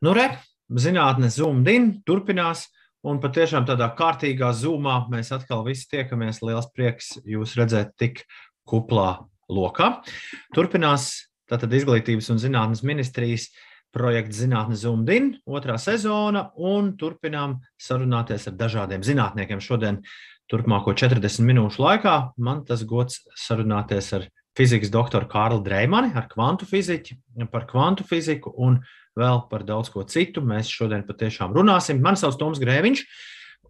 Nu, zinātne Zoom turpinās, un patiešām tādā kārtīgā Zoomā mēs atkal visi tiekamies. Liels prieks jūs redzēt tik kuplā lokā. Turpinās tātad Izglītības un zinātnes ministrijas projekts Zinātne Zoom otrā sezona, un turpinām sarunāties ar dažādiem zinātniekiem. Šodien turpmāko 40 minūšu laikā man tas gods sarunāties ar fizikas doktoru Kārli Dreimani, ar kvantu fiziķi, par kvantu fiziku un vēl par daudz ko citu. Mēs šodien patiešām runāsim. Mani sauc Toms Grēviņš,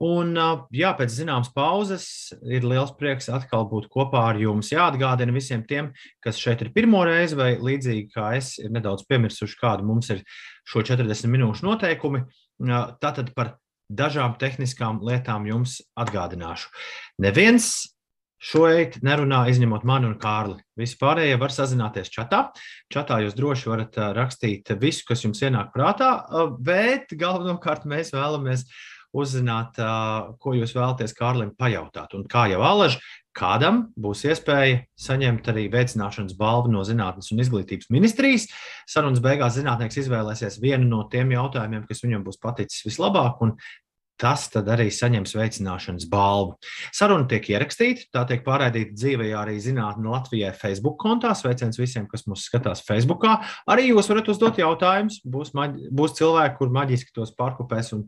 un pēc zināmas pauzes ir liels prieks atkal būt kopā ar jums. Jāatgādina visiem tiem, kas šeit ir pirmo reizi vai līdzīgi kā es, ir nedaudz piemirsuši, kādi mums ir šo 40 minūšu noteikumi. Tātad par dažām tehniskām lietām jums atgādināšu. Neviens šeit nerunā, izņemot mani un Kārli. Visi pārējie var sazināties čatā. Čatā jūs droši varat rakstīt visu, kas jums ienāk prātā, bet galvenokārt mēs vēlamies uzzināt, ko jūs vēlaties Kārlim pajautāt. Un kā jau alaži, kādam būs iespēja saņemt arī veicināšanas balvu no Zinātnes un izglītības ministrijas. Sarunas beigās zinātnieks izvēlēsies vienu no tiem jautājumiem, kas viņam būs paticis vislabāk, un tas tad arī saņems veicināšanas balvu. Saruna tiek ierakstīta, tā tiek pārraidīta dzīvē arī Zinātne Latvijai Facebook kontā. Sveiciens visiem, kas mūs skatās Facebookā. Arī jūs varat uzdot jautājumus. Būs cilvēki, kur maģiski tos pārkopēs un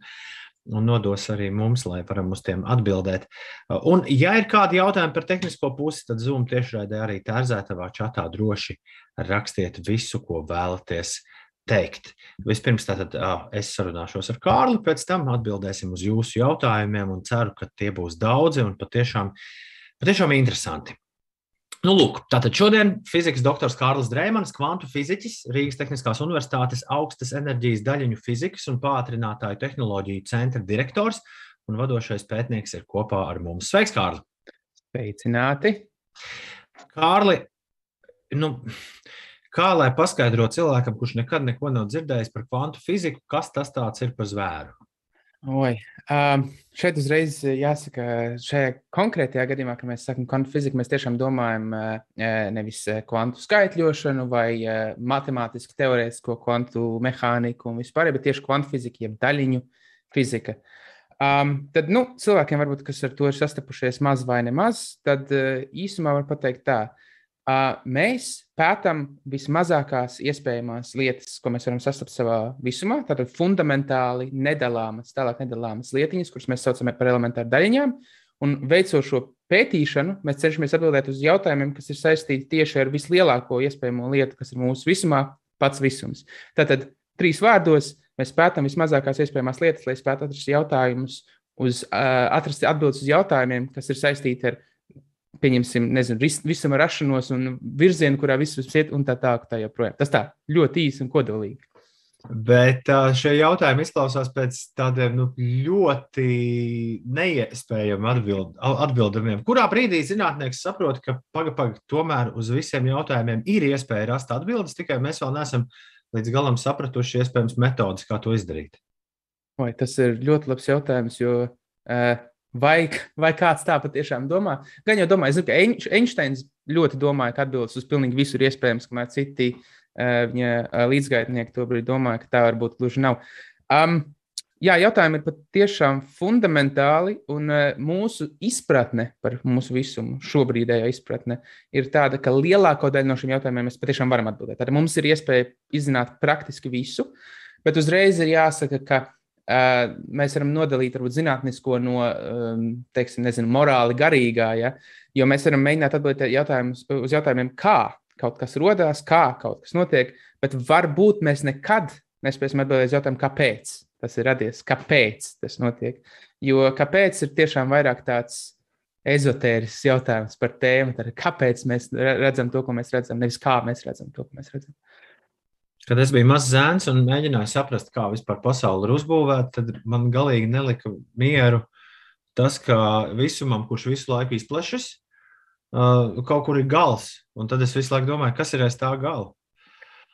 nodos arī mums, lai varam uz tiem atbildēt. Un, ja ir kādi jautājumi par tehnisko pusi, tad Zoom tiešraidē arī tērzētavā čatā droši rakstiet visu, ko vēlaties teikt. Vispirms tātad es sarunāšos ar Kārli, pēc tam atbildēsim uz jūsu jautājumiem un ceru, ka tie būs daudzi un patiešām interesanti. Nu, lūk, tātad šodien fizikas doktors Kārlis Dreimanis, kvantu fiziķis, Rīgas Tehniskās Universitātes augstas enerģijas daļiņu fizikas un pātrinātāju tehnoloģiju centra direktors un vadošais pētnieks ir kopā ar mums. Sveiks, Kārli! Sveicināti! Kārli, kā lai paskaidro cilvēkam, kurš nekad neko nav dzirdējis par kvantu fiziku, kas tas tāds ir par zvēru? Šeit uzreiz jāsaka, šajā konkrētajā gadījumā, kad mēs sakam kvantu fiziku, mēs tiešām domājam nevis kvantu skaitļošanu vai matemātiski teorētisko kvantu mehāniku un vispār, bet tieši kvantu fizika, jeb daļiņu fizika. Tad, cilvēkiem varbūt, kas ar to ir sastapušies maz vai nemaz, tad īsumā var pateikt tā. Mēs pētam vismazākās iespējamās lietas, ko mēs varam sastapt savā visumā, tātad fundamentāli tālāk nedalāmas lietiņas, kuras mēs saucam par elementāru daļiņām, un veicot šo pētīšanu, mēs cenšamies atbildēt uz jautājumiem, kas ir saistīti tieši ar vislielāko iespējamo lietu, kas ir mūsu visumā pats visums. Tātad 3 vārdos mēs pētam vismazākās iespējamās lietas, lai spētu atrast atbildes uz jautājumiem, kas ir saistīti ar pieņemsim, visuma rašanos un virzienu, kurā viss iet un tā joprojām. Tas tā ļoti īsi un kodolīgi. Bet šie jautājumi izklausās pēc tādiem ļoti neiespējami atbildamiem. Kurā brīdī zinātnieks saprot, ka tomēr uz visiem jautājumiem ir iespēja rast atbildes, tikai mēs vēl neesam līdz galam sapratuši iespējams metodas, kā to izdarīt? Tas ir ļoti labs jautājums, jo Vai kāds tā patiešām domā? Gan jau domāju, ka Einsteins ļoti domāja, ka atbildes uz pilnīgi visu ir iespējams, kamēr citi viņa līdzgaitnieki tobrīd domāja, ka tā varbūt gluži nav. Jautājumi ir patiešām fundamentāli, un mūsu izpratne par mūsu visumu, šobrīdējā izpratne, ir tāda, ka lielāko daļu no šiem jautājumiem mēs patiešām varam atbildēt. Tad mums ir iespēja izzināt praktiski visu, bet uzreiz ir jāsaka, ka mēs varam nodalīt varbūt zinātnisko no, morāli garīgā, ja? Jo mēs varam mēģināt atbildēt uz jautājumiem, kā kaut kas rodās, kā kaut kas notiek, bet varbūt mēs nekad nespēsim atbildēt uz jautājumu, kāpēc tas ir radies, kāpēc tas notiek. Jo kāpēc ir tiešām vairāk tāds ezotērisks jautājums par tēmu, tad kāpēc mēs redzam to, ko mēs redzam, nevis kā mēs redzam to, ko mēs redzam. Kad es biju mazs zēns un mēģināju saprast, kā vispār pasaule ir uzbūvēta, tad man galīgi nelika mieru tas, ka visumam, kurš visu laiku izplešas, kaut kur ir gals. Un tad es visu laiku domāju, kas ir aiz tā gala?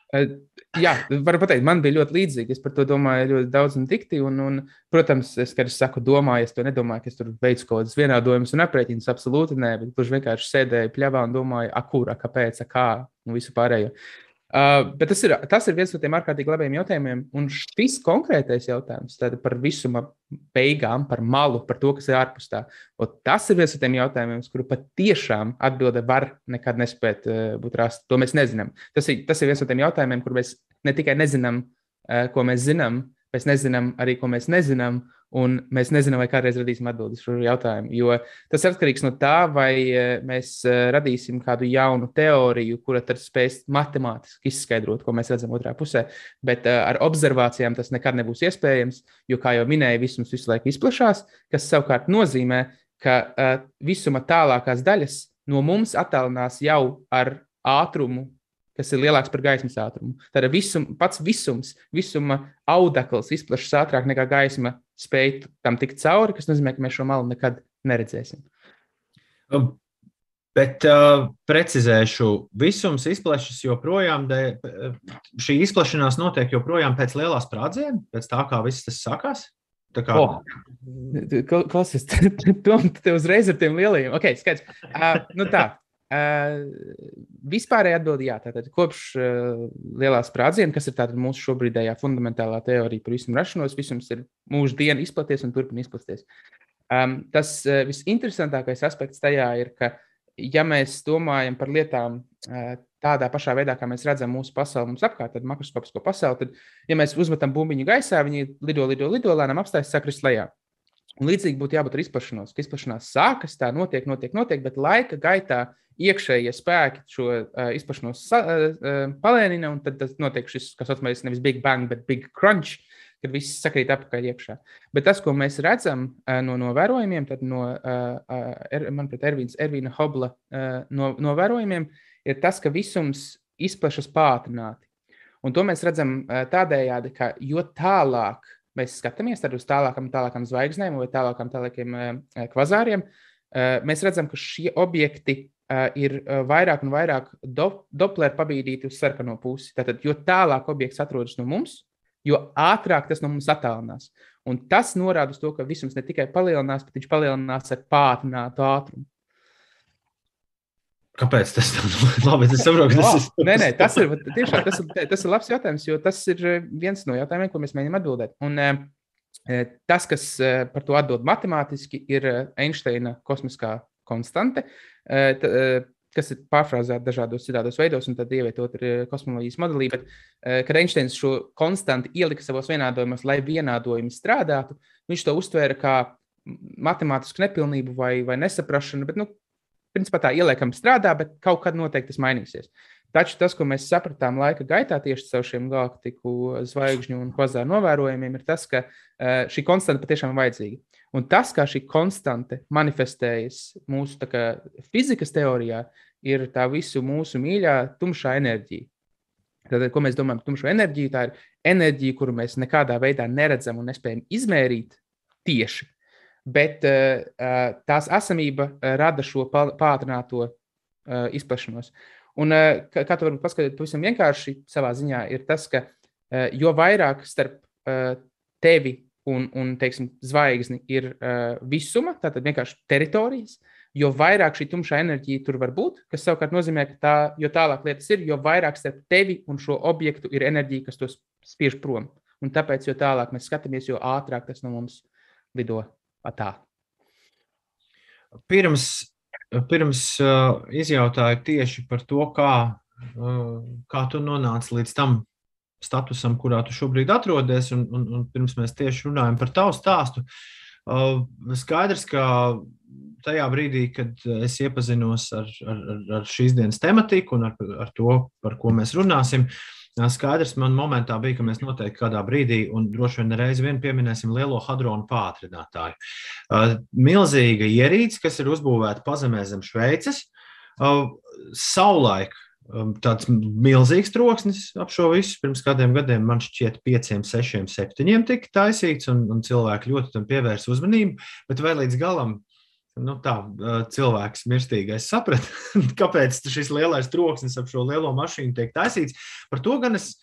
Varu pateikt, man bija ļoti līdzīgi. Es par to domāju ļoti daudz un dikti. Un, protams, kad es saku domāju, es to nedomāju, ka es tur veicu kaut kādas vienādojumus un aprēķinus. Absolūti nē, bet kurš vienkārši sēdēja pļavā un domāju, kurā, kāpēc, kā un visu pārējo. Bet tas ir viens no tiem ārkārtīgi labiem jautājumiem. Un šis konkrētais jautājums par visuma beigām, par malu, par to, kas ir ārpus tā. Tas ir viens no tiem jautājumiem, kuru patiešām atbilde var nekad nespēt būt rasta. To mēs nezinām. Tas ir viens no tiem jautājumiem, kur mēs ne tikai nezinām, ko mēs zinām, mēs nezinām arī, ko mēs nezinām. Un mēs nezinām, vai kādreiz radīsim atbildi šo jautājumu. Jo tas ir atkarīgs no tā, vai mēs radīsim kādu jaunu teoriju, kura tad spēs matemātiski izskaidrot, ko mēs redzam otrā pusē. Bet ar observācijām tas nekad nebūs iespējams, jo, kā jau minēju, visums visu laiku izplatās, kas savukārt nozīmē, ka visuma tālākās daļas no mums attālinās jau ar ātrumu, kas ir lielāks par gaismas ātrumu. Tātad pats visuma audekls izplatās ātrāk nekā gaisma spēj tam tikt cauri, kas nozīmē, ka mēs šo malu nekad neredzēsim. Bet precizēšu, visums izplešas joprojām, šī izplešanās notiek joprojām pēc lielā sprādziena, pēc tā, kā viss tas sākās? Klausies, te uzreiz ar tiem lielajiem. Ok, skaidrs. Tā. Vispārēji atbildi jā, tātad kopš lielā sprādziena, kas ir tātad mūsu šobrīdējā fundamentālā teorija par visuma rašanos, visums ir mūždien izplaties un turpina izplaties. Tas visinteresantākais aspekts tajā ir, ka ja mēs domājam par lietām tādā pašā veidā, kā mēs redzam mūsu pasauli mums apkārt, tad makroskopisko pasauli, tad, ja mēs uzmetam bumbiņu gaisā, viņi lido, lēnām apstājas, sāk krist lejā. Un līdzīgi būtu jābūt ar izplašanos, ka izplašanās sākas, tā notiek, bet laika gaitā iekšējie spēki šo izplašanos palēnina, un tad notiek šis, kas saucamais nevis Big Bang, bet Big Crunch, kad viss sakrīt apakaļ iekšā. Bet tas, ko mēs redzam no novērojumiem, tad manuprāt, Ervīna Hobla novērojumiem, ir tas, ka visums izplešas pātrināti. Un to mēs redzam tādējādi, ka jo tālāk mēs skatāmies uz tālākām zvaigznēm vai tālākiem kvazāriem, mēs redzam, ka šie objekti ir vairāk un vairāk Doppler pabīdīti uz sarkano pusi. Tātad, jo tālāk objekts atrodas no mums, jo ātrāk tas no mums attālinās. Un tas norāda uz to, ka visums ne tikai palielinās, bet viņš palielinās ar pātrinātu ātrumu. Kāpēc tas tā? Labi, es saprotu, ka tas ir labs jautājums, jo tas ir viens no jautājumiem, ko mēs mēģinām atbildēt. Un tas, kas par to atbild matemātiski, ir Einsteina kosmiskā konstante, kas ir pārfrāzēta dažādos citādos veidos un tad ievietot kosmoloģijas modelī, bet kad Einsteins šo konstanti ielika savos vienādojumos, lai vienādojumi strādātu, viņš to uztvēra kā matemātisku nepilnību vai nesaprašanu, bet, principā tā ieliekam strādā, bet kaut kad noteikti tas mainīsies. Taču tas, ko mēs sapratām laika gaitā tieši caur šiem galaktiku, zvaigžņu un kvazāru novērojumiem, ir tas, ka šī konstanta patiešām ir vajadzīga. Un tas, kā šī konstante manifestējas mūsu fizikas teorijā, ir tā visu mūsu mīļā tumšā enerģija. Tad, ko mēs domājam par tumšo enerģiju, tā ir enerģija, kuru mēs nekādā veidā neredzam un nespējam izmērīt tieši. Bet tās esamība rada šo pātrināto izplešanos. Un, kā tu varbūt paskatīt pavisam vienkārši savā ziņā, ir tas, ka jo vairāk starp tevi un teiksim, zvaigzni ir visuma, tātad vienkārši teritorijas, jo vairāk šī tumšā enerģija tur var būt, kas savukārt nozīmē, ka jo tālāk lietas ir, jo vairāk starp tevi un šo objektu ir enerģija, kas to spiež prom. Un tāpēc, jo tālāk mēs skatāmies, jo ātrāk tas no mums lido tā. Pirms izjautāju tieši par to, kā tu nonāci līdz tam statusam, kurā tu šobrīd atrodies, un pirms mēs tieši runājam par tavu stāstu. Skaidrs, ka tajā brīdī, kad es iepazinos ar šīs dienas tematiku un ar to, par ko mēs runāsim, skaidrs man momentā bija, ka mēs noteikti kādā brīdī un droši vien reizi vien pieminēsim lielo hadronu pātrinātāju. Milzīga ierīce, kas ir uzbūvēta pazemē zem Šveices, savulaik tāds milzīgs troksnis ap šo visu. Pirms kādiem gadiem man šķiet 5, 6, 7 tika taisīts un cilvēki ļoti tam pievērs uzmanību, bet vai līdz galam cilvēks mirstīgais saprata, kāpēc šis lielais troksnis ap šo lielo mašīnu tiek taisīts. Par to gan es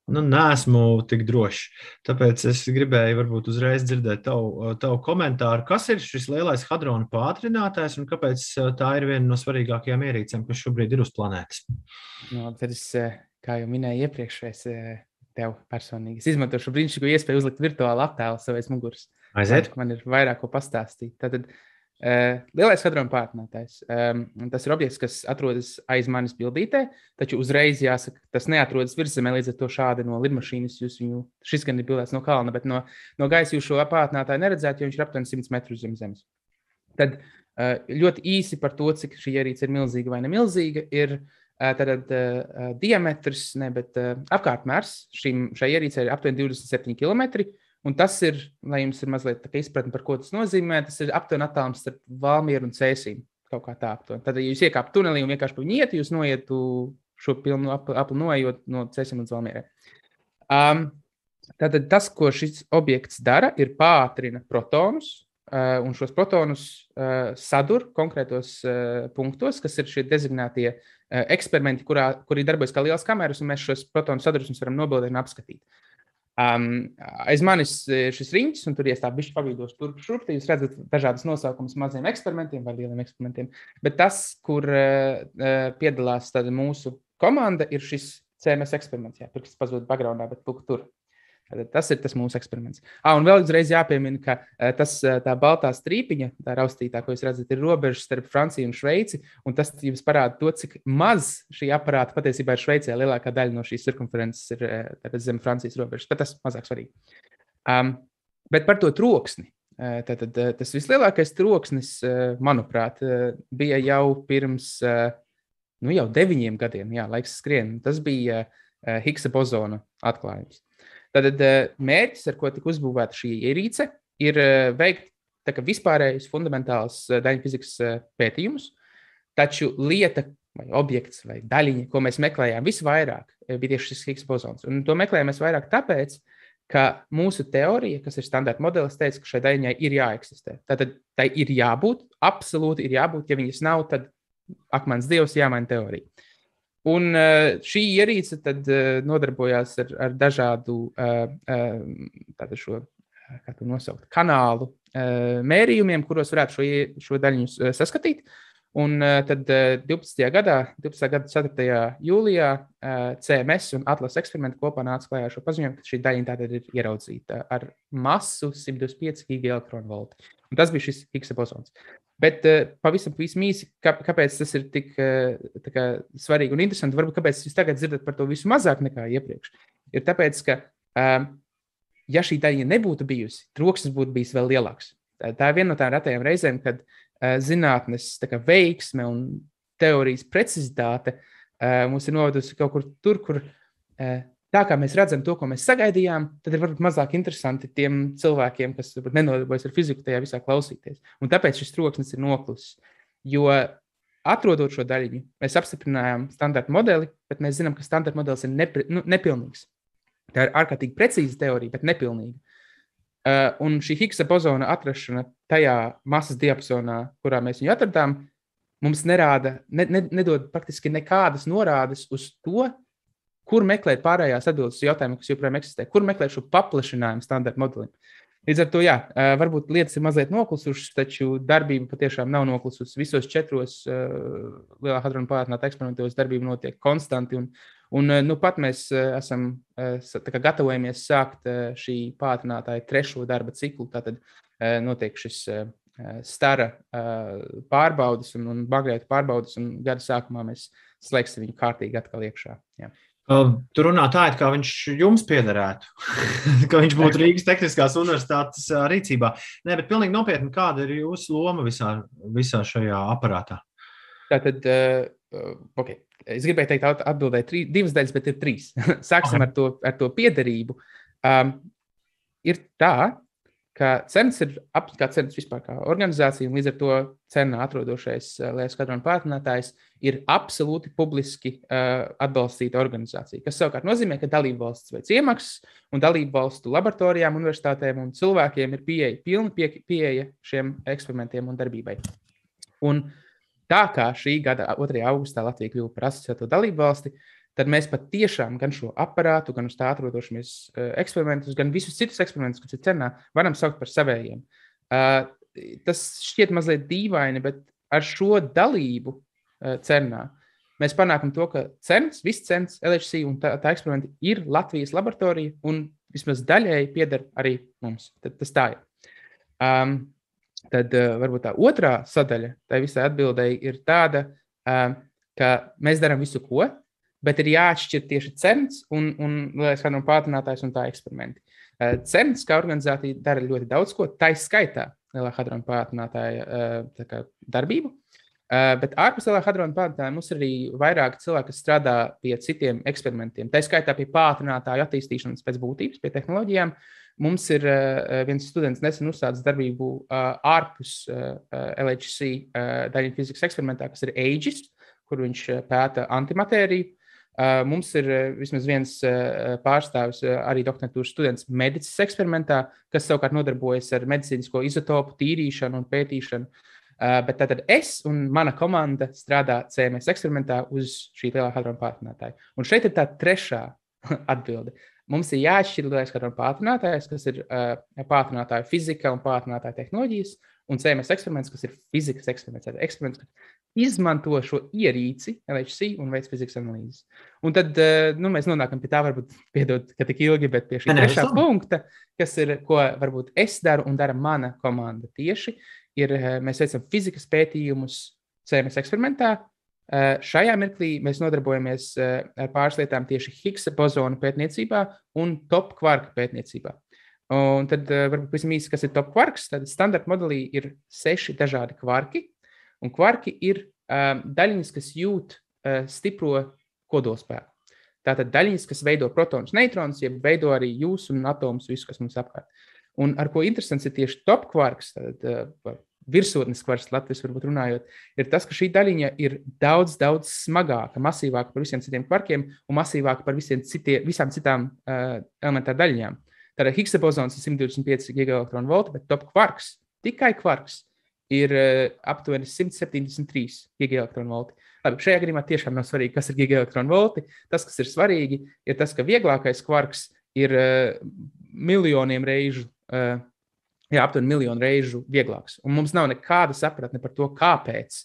neesmu tik drošs. Tāpēc es gribēju varbūt uzreiz dzirdēt tavu komentāru. Kas ir šis lielais hadrona pātrinātājs un kāpēc tā ir viena no svarīgākajām ierīcēm, kas šobrīd ir uz planētas? Tad es kā jau minēju iepriekš, tev personīgi. Es izmantošu brīnišķīgo iespēju uzlikt virtuālu attēlu savais muguras. Aiziet. Man ir vairāk ko pastāstīt. Tātad lielais hadrona pārtnātājs. Tas ir objekts, kas atrodas aiz manis bildītē, taču uzreiz jāsaka, tas neatrodas virszemē, līdz ar to šādi no lidmašīnas šis gan ir bildēts no kalna, bet no gaisa jūs šo pārtnātāju neredzētu, jo viņš ir aptuveni 100 metrus zem zemes. Tad ļoti īsi par to, cik šī ierīce ir milzīga vai nemilzīga, ir Tātad diametrs, bet apkārtmērs šai ierīcei ir aptuveni 27 km. Un tas ir, lai jums ir mazliet izpratni, par ko tas nozīmē, tas ir aptuveni attālums starp Valmieru un Cēsīm. Kaut kā tā aptuveni. Tad, ja jūs iekāptu tunelī un vienkārši pa viņu iet, jūs noietu šo pilnu apli noejot no Cēsīm līdz Valmierai. Tātad tas, ko šis objekts dara, ir pātrina protonus. Un šos protonus sadur konkrētos punktos, kas ir šie dezignētie eksperimenti, kuri darbojas kā lielas kameras, un mēs šos protonu sadursmes varam nobildēt un apskatīt. Aiz manis šis riņķis, un tur tā bišķi pabīdos turp šurp, jūs redzat dažādas nosaukumus maziem eksperimentiem vai lieliem eksperimentiem, bet tas, kur piedalās mūsu komanda, ir šis CMS eksperiments. Jā, pirksts pazūd backgroundā, bet tur. Tas ir tas mūsu eksperiments. Un vēl uzreiz jāpiemina, ka tā baltā strīpiņa, tā raustītā, ko jūs redzat, ir robeža starp Franciju un Šveici, un tas jums parāda to, cik maz šī aparāta patiesībā ir Šveicē. Lielākā daļa no šīs cirkumferences ir zem Francijas robežas, bet tas mazāk svarīgi. Bet par to troksni. Tas vislielākais troksnis, manuprāt, bija jau pirms jau 9 gadiem, jā, laiks skrien. Tas bija Higgsa bozona atklājums. Tātad mērķis, ar ko tika uzbūvēta šī ierīce, ir veikt vispārējus fundamentālus daļu fizikas pētījumus, taču lieta vai objekts vai daļiņa, ko mēs meklējām visvairāk, bija tieši šis Higgsa bozons. Un to meklējām mēs vairāk tāpēc, ka mūsu teorija, kas ir standarta modelis, teica, ka šai daļiņai ir jāeksistē. Tātad tai ir jābūt, absolūti ir jābūt, ja viņas nav, tad akmens dievs jāmaina teorija. Un šī ierīce tad nodarbojās ar dažādu šo, kā to nosaukt, kanālu mērījumiem, kuros varētu šo daļiņu saskatīt. Un tad 12. gada 4. jūlijā CMS un Atlas eksperimenti kopā nāca klajā šo paziņojumu, ka šī daļiņa tātad ir ieraudzīta ar masu 125 gigaelektronvolti. Un tas bija šis Higgsa bozons. Bet pavisam īsi, kāpēc tas ir tik svarīgi un interesanti, varbūt kāpēc jūs tagad dzirdat par to visu mazāk nekā iepriekš, ir tāpēc, ka ja šī daļiņa nebūtu bijusi, troksnis būtu bijis vēl lielāks. Tā ir viena no tām retajām reizēm, kad zinātnes veiksme un teorijas precizitāte mums ir novedusi kaut kur tur, kur tā kā mēs redzam to, ko mēs sagaidījām, tad ir varbūt mazāk interesanti tiem cilvēkiem, kas nenodarbojas ar fiziku tajā visā klausīties. Un tāpēc šis troksnis ir noklusis. Jo atrodot šo daļiņu, mēs apstiprinājām standarta modeli, bet mēs zinām, ka standarta modelis ir nepilnīgs. Tā ir ārkārtīgi precīza teorija, bet nepilnīga. Un šī Higgsa bozona atrašana tajā masas diapazonā, kurā mēs viņu atradām, mums nedod praktiski nekādas norādes uz to, kur meklēt pārējās atbildes uz jautājumiem, kas joprojām eksistē, kur meklēt šo paplašinājumu standarta modelim. Līdz ar to, jā, varbūt lietas ir mazliet noklusušas, taču darbība patiešām nav noklususi. Visos 4 lielā hadrona pārtnāta eksperimentos darbība notiek konstanti, un pat mēs esam gatavojamies sākt šī pārtnātāja 3. darba ciklu, tātad notiek šis stara pārbaudas un magnētu pārbaudas, un gada sākumā mēs slēgsim viņu kārtīgi atkal iekšā. Jā. Tu runā tā, it kā viņš jums piederētu, ka viņš būtu Rīgas Tehniskās universitātes rīcībā. Nē, bet pilnīgi nopietni, kāda ir jūsu loma visā šajā aparātā? Tātad, okay. Es gribēju teikt, atbildēt 2 daļas, bet ir 3. Sāksim ar to piederību. Ir tā, ka CERNs ir kā CERNs vispār kā organizācija, un līdz ar to CERNā atrodošais lielais hadrona pārtnātājs ir absolūti publiski atbalstīta organizācija, kas savukārt nozīmē, ka dalību valsts veic iemaksas, un dalību valstu laboratorijām, universitātēm un cilvēkiem ir pilna pieeja šiem eksperimentiem un darbībai. Un tā kā šī gada 2. augustā Latvija kļuva par asociēto dalību valsti, tad mēs pat tiešām gan šo aparātu, gan uz tā atrodošamies eksperimentus, gan visus citus eksperimentus, kas ir CERNā, varam saukt par savējiem. Tas šķiet mazliet dīvaini, bet ar šo dalību CERNā mēs panākam to, ka viss CERNs, LHC un tā eksperimenti ir Latvijas laboratorija un vismaz daļēji pieder arī mums. Tad tas tā ir. Tad varbūt tā otrā sadaļa tai visai atbildēji ir tāda, ka mēs darām visu ko, bet ir jāatšķir tieši CERNs un Lielais hadrona pātrinātājs un tā eksperimenti. CERNs kā organizācija dara ļoti daudz ko, tā skaitā Lielā hadrona pātrinātāja darbību, bet ārpus Lielā hadrona pātrinātāja mums ir arī vairāk cilvēki, kas strādā pie citiem eksperimentiem. Tā skaitā pie pātrinātāju attīstīšanas pēc būtības, pie tehnoloģijām. Mums ir viens students nesen uzsācis darbību ārpus LHC daļiņu fizikas eksperimentā, kas ir AGES, kur viņš pēta antimatēriju. Mums ir vismaz viens pārstāvis, arī doktorantūras students medicīnas eksperimentā, kas savukārt nodarbojas ar medicīnisko izotopu tīrīšanu un pētīšanu. Bet tātad es un mana komanda strādā CMS eksperimentā uz šī Lielā hadrona pātrinātāja. Un šeit ir tā trešā atbilde. Mums ir jāatšķir Lielais hadrona pātrinātājs, kas ir pātrinātāja fizika un pātrinātāja tehnoloģijas, un CMS eksperiments, kas ir fizikas eksperiments. Eksperiments, kas izmanto šo ierīci, LHC, un veids fizikas analīzes. Un tad mēs nonākam pie tā, varbūt piedod, ka tik ilgi, bet pie šī trešā punkta, kas ir, ko varbūt es daru un dara mana komanda tieši, ir mēs veicam fizikas pētījumus CMS eksperimentā. Šajā mirklī mēs nodarbojamies ar pāris lietām tieši Higgsa bozona pētniecībā un top kvarka pētniecībā. Un tad varbūt pavisam īsi, kas ir top kvarks. Tad standarta modelī ir 6 dažādi kvarki, un kvarki ir daļiņas, kas jūt stipro kodolspēku. Tātad daļiņas, kas veido protonus, neitronus, jeb veido arī jūs un atomus, visu, kas mums apkārt. Un ar ko interesants ir tieši top kvarks, tad virsotnes kvarks Latvijas varbūt runājot, ir tas, ka šī daļiņa ir daudz smagāka, masīvāka par visiem citiem kvarkiem un masīvāka par visām citām elementāru daļiņām. Tātad Higgsa bozons ir 125 gigaelektronvolti, bet top kvarks, tikai kvarks, ir aptuveni 173 gigaelektronvolti. Labi, šajā gadījumā tiešām nav svarīgi, kas ir gigaelektronvolti. Tas, kas ir svarīgi, ir tas, ka vieglākais kvarks ir miljoniem reižu, aptuveni miljonu reižu vieglāks. Un mums nav nekāda sapratne par to, kāpēc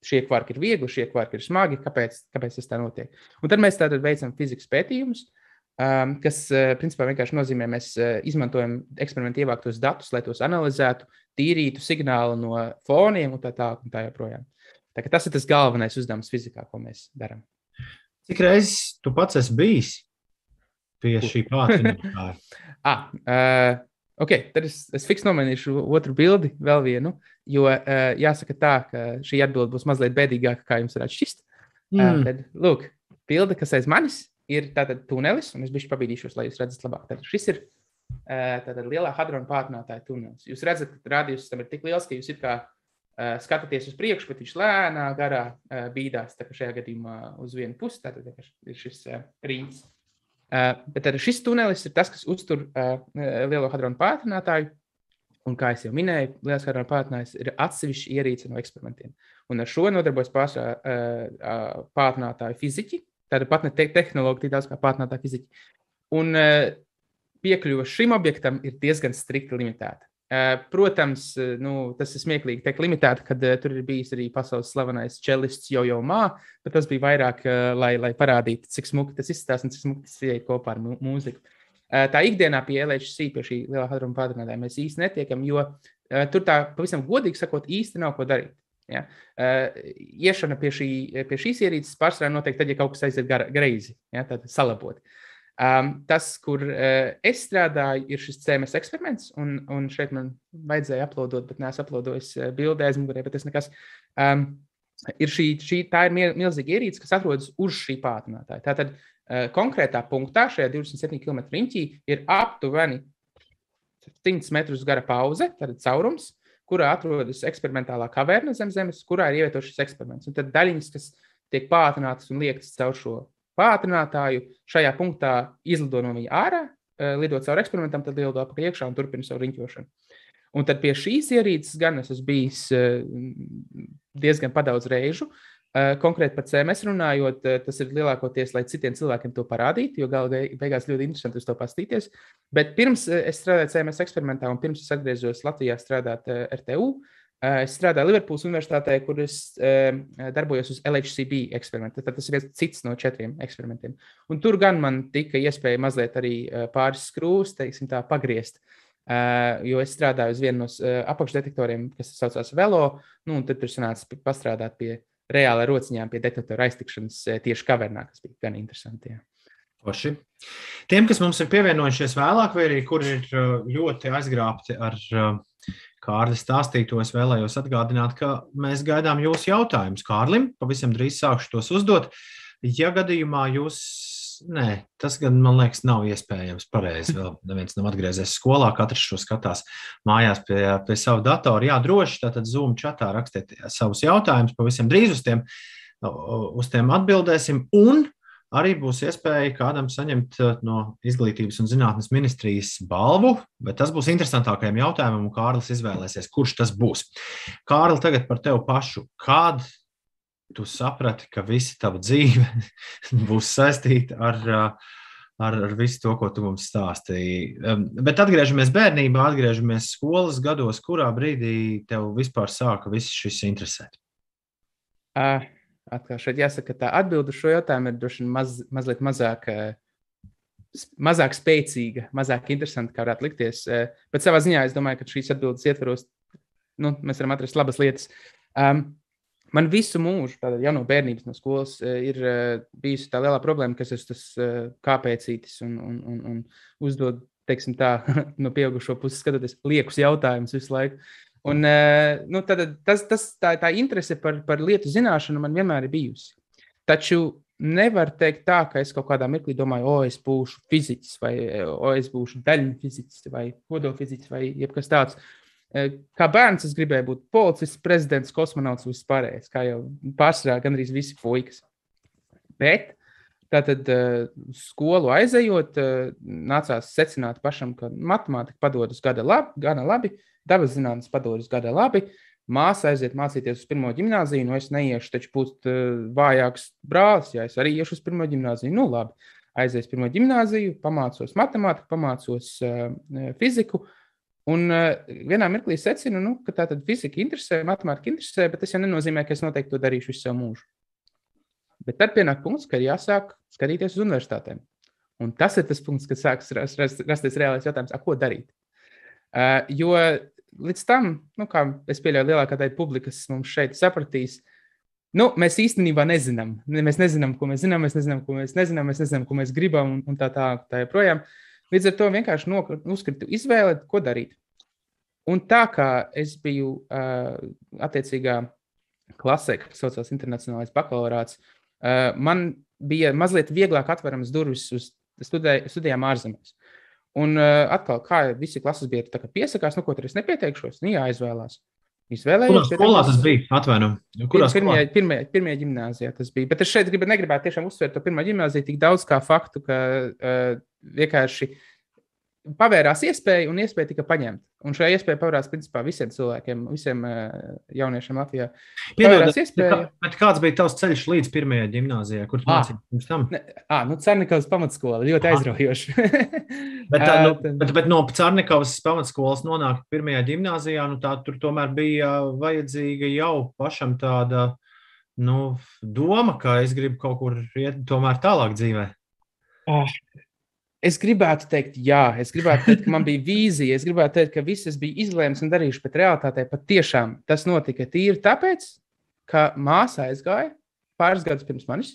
šie kvarki ir viegli, šie kvarki ir smagi, kāpēc tas tā notiek. Un tad mēs tātad veicam fizikas pētījumus, kas principā vienkārši nozīmē, mēs izmantojam eksperimentu ievāktos datus, lai tos analizētu, tīrītu signālu no foniem un tā joprojām. Tā ka tas ir tas galvenais uzdevums fizikā, ko mēs darām. Cik reizes tu pats esi bijis pie šī pātrinātāja? Tad es fiks nomainīšu otru bildi, vēl vienu, jo jāsaka tā, ka šī atbilde būs mazliet bēdīgāka, kā jums varētu šķist. Tad, lūk, bilde, kas aiz manis, ir tātad tunelis, un es bišķi pabīdīšos, lai jūs redzat labāk. Tātad šis ir tātad Lielā hadrona pātrinātāja tunelis. Jūs redzat, ka radius tam ir tik liels, ka jūs ir kā skatāties uz priekšu, bet viņš lēnā garā bīdās, tā kā šajā gadījumā uz vienu pusi, tātad ir šis rīns. Bet šis tunelis ir tas, kas uztur Lielo hadrona pātrinātāju, un kā es jau minēju, Lielais hadrona pātrinātājs ir atsevišķi ierīce no eksperimentiem. Un ar šo nodarbojas pārsvarā pātrinātāju fiziķi, tāda pat ne tehnoloģija, tik daudz kā pātrinātāju fiziķi. Un piekļuva šim objektam ir diezgan strikti limitēta. Protams, tas ir smieklīgi teikt limitēta, kad tur ir bijis arī pasaules slavenais čelists Jojo Ma, bet tas bija vairāk, lai parādītu, cik smuki tas izskatās un cik smuki tas ieiet kopā ar mūziku. Tā ikdienā pie LHC, pie šī Lielā hadrona pātrinātāja mēs īsti netiekam, jo tur tā pavisam godīgi sakot īsti nav ko darīt. Ja? Iešana pie šīs ierīces pārsvarā notiek tad, ja kaut kas aiziet greizi, ja? Tad salabot. Tas, kur es strādāju, ir šis CMS eksperiments, un šeit man vajadzēja uploadot, bet neesmu uploadojis bildē aizmugurē, bet tas nekas. Tā ir milzīga ierīce, kas atrodas uz šī pātrinātāja. Tātad konkrētā punktā, šajā 27 km riņķī, ir aptuveni 100 metrus gara pauze, tātad caurums, kurā atrodas eksperimentālā kaverna zem zemes, kurā ir ievietots šis eksperiments. Un tad daļiņas, kas tiek pātrinātas un liektas caur šo pātrinātāju, šajā punktā izlido no viņa ārā, lido caur eksperimentam, tad lido apakaļ iekšā un turpina savu riņķošanu. Un tad pie šīs ierīces gan es esmu bijis diezgan padaudz reižu. Konkrēti par CMS runājot, tas ir lielākoties, lai citiem cilvēkiem to parādītu, jo gala beigās ļoti interesanti uz to pastīties. Bet pirms es strādāju CMS eksperimentā un pirms es atgriezos Latvijā strādāt RTU, Es strādāju Liverpūles universitātē, kur es darbojos uz LHCb eksperimentu. Tad tas ir viens cits no 4 eksperimentiem. Un tur gan man tika iespēja mazliet arī pāris skrūvus, teiksim tā, pagriezt. Jo es strādāju uz vienu no apakšdetektoriem, kas saucās Velo, nu, un tad tur sanāca pastrādāt pie reāla rociņām, pie detektora aiztikšanas tieši kavernā, kas bija gan interesanti. Jā. Forši. Tiem, kas mums ir pievienojušies vēlāk, vai arī kur ir ļoti aizgrābti ar Kārlis stāstīto, es vēlējos atgādināt, ka mēs gaidām jūsu jautājumus Kārlim. Pavisam drīz sākšu tos uzdot. Ja gadījumā jūs, tas gan, man liekas, nav iespējams pareizi. Vēl neviens nav atgriezies skolā, katrs šo skatās mājās pie savu datoru. Jā, droši, tātad Zoom chatā rakstiet savus jautājumus, pavisam drīz uz tiem atbildēsim. Un arī būs iespēja kādam saņemt no Izglītības un zinātnes ministrijas balvu, bet tas būs interesantākajam jautājumam, un Kārlis izvēlēsies, kurš tas būs. Kārli, tagad par tevi pašu. Kād tu saprati, ka visa tava dzīve būs saistīta ar visu to, ko tu mums stāstīji? Bet atgriežamies bērnībā, atgriežamies skolas gados, kurā brīdī tev vispār sāka viss šis interesēt? Atkal šeit jāsaka, ka tā atbilde uz šo jautājumu ir droši mazliet mazāk spēcīga, mazāk interesanta, kā varētu likties. Bet savā ziņā es domāju, ka šīs atbildes ietvaros, mēs varam atrast labas lietas. Man visu mūžu, tātad jau no bērnības no skolas, ir bijusi tā lielā problēma, kas es tas kāpēcītis un uzdod, teiksim tā, no pieaugušo puses skatoties, liekus jautājumus visu laiku. Un tā interese par lietu zināšanu man vienmēr ir bijusi. Taču nevar teikt tā, ka es kaut kādā mirklī domāju, es būšu fiziķis, vai es būšu daļņu fiziķis, vai kodolfiziķis, vai jebkas tāds. Kā bērns es gribēju būt policists, prezidents, kosmonauts, viss pārējais, kā jau pārsvarā gandrīz visi puikas. Bet tātad skolu aizejot, nācās secināt pašam, ka matemātika padodas gana labi, dabas zinātnes padodas gada labi, māsa aiziet mācīties uz 1. ģimnāziju, es neiešu taču būt vājāks brālis, ja es arī iešu uz 1. ģimnāziju, labi, aizies 1. ģimnāziju, pamācos matemātiku, pamācos fiziku, un vienā mirklī secinu, ka tātad fizika interesē, matemātika interesē, bet tas jau nenozīmē, ka es noteikti to darīšu visu savu mūžu. Bet tad pienāk punkts, ka ir jāsāk skatīties uz universitātēm. Un tas ir tas punkts, kad sāks rasties reālais jautājums, ko darīt. Jo līdz tam, kā es pieļauju lielākā daļa publikas mums šeit sapratīs, mēs īstenībā nezinām. Mēs nezinām, ko mēs zinām, mēs nezinām, ko mēs nezinām, mēs nezinām, ko mēs gribam un tā joprojām. Līdz ar to vienkārši uzskritu izvēli, ko darīt. Un tā kā es biju attiecīgā klasē, kas saucās internacionālais bakalaurāts, man bija mazliet vieglāk atveramas durvis uz studijām ārzemēs. Un atkal, kā visi klases biedri tā kā piesakās, ko tur es nepieteikšos, jāizvēlās. Kurā skolā tas bija? Atvainu. Kurā skolā? Pirmajā ģimnāzijā tas bija. Bet es šeit negribētu tiešām uzsvērt to 1. ģimnāziju tik daudz kā faktu, ka vienkārši pavērās iespēja un iespēja tika paņemta. Un šajā iespēja pavērās principā visiem cilvēkiem, visiem jauniešiem Latvijā. Bet kāds bija tavs ceļš līdz 1. ģimnāzijā? Kur tu mācīji pirms tam? Cārnikavas pamatskola, ļoti aizraujoši. Bet no Cārnikavas pamatskolas nonākt 1. ģimnāzijā, tur tomēr bija vajadzīga jau pašam tāda, doma, ka es gribu kaut kur iet tomēr tālāk dzīvē. Es gribētu teikt, jā, ka man bija vīzija, es gribētu teikt, ka viss es biju izlēmis un darījuši, bet realitātē patiešām tas notika tīri tāpēc, ka māsa aizgāja pāris gadus pirms manis,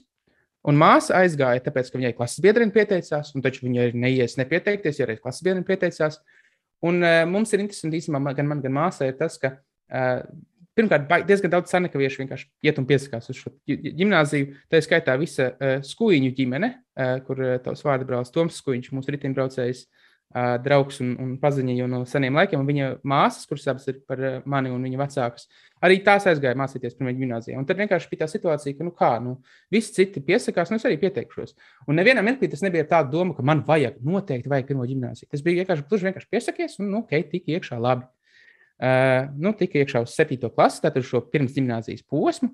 un māsa aizgāja tāpēc, ka viņai klases biedriem pieteicās, un taču viņai neies nepieteikties, ja reiz klases biedriem pieteicās. Un mums ir interesanti, īstenībā, gan man, gan māsai ir tas, ka pirmkārt, diezgan daudz cārnikaviešu vienkārši iet un piesakās uz šo ģimnāziju. Tā ir skaitā visa Skuiņu ģimene, kur tavs vārdabrālis Toms Skuiņš, mūsu ritimbraucējs draugs un paziņa jau no seniem laikiem, un viņa māsas, kuras abas ir par mani un viņa vecākas, arī tās aizgāja mācīties 1. ģimnāzijā. Un tad vienkārši bija tā situācija, ka, visi citi piesakās, un es arī pieteikšos. Un nevienā mirklī tas nebija tāda doma, ka man noteikti vajag 1. ģimnāziju. Tas bija vienkārši piesakies, un, tik iekšā labi. Tika iekšā uz 7. klasi, tātad šo pirms ģimnāzijas posmu,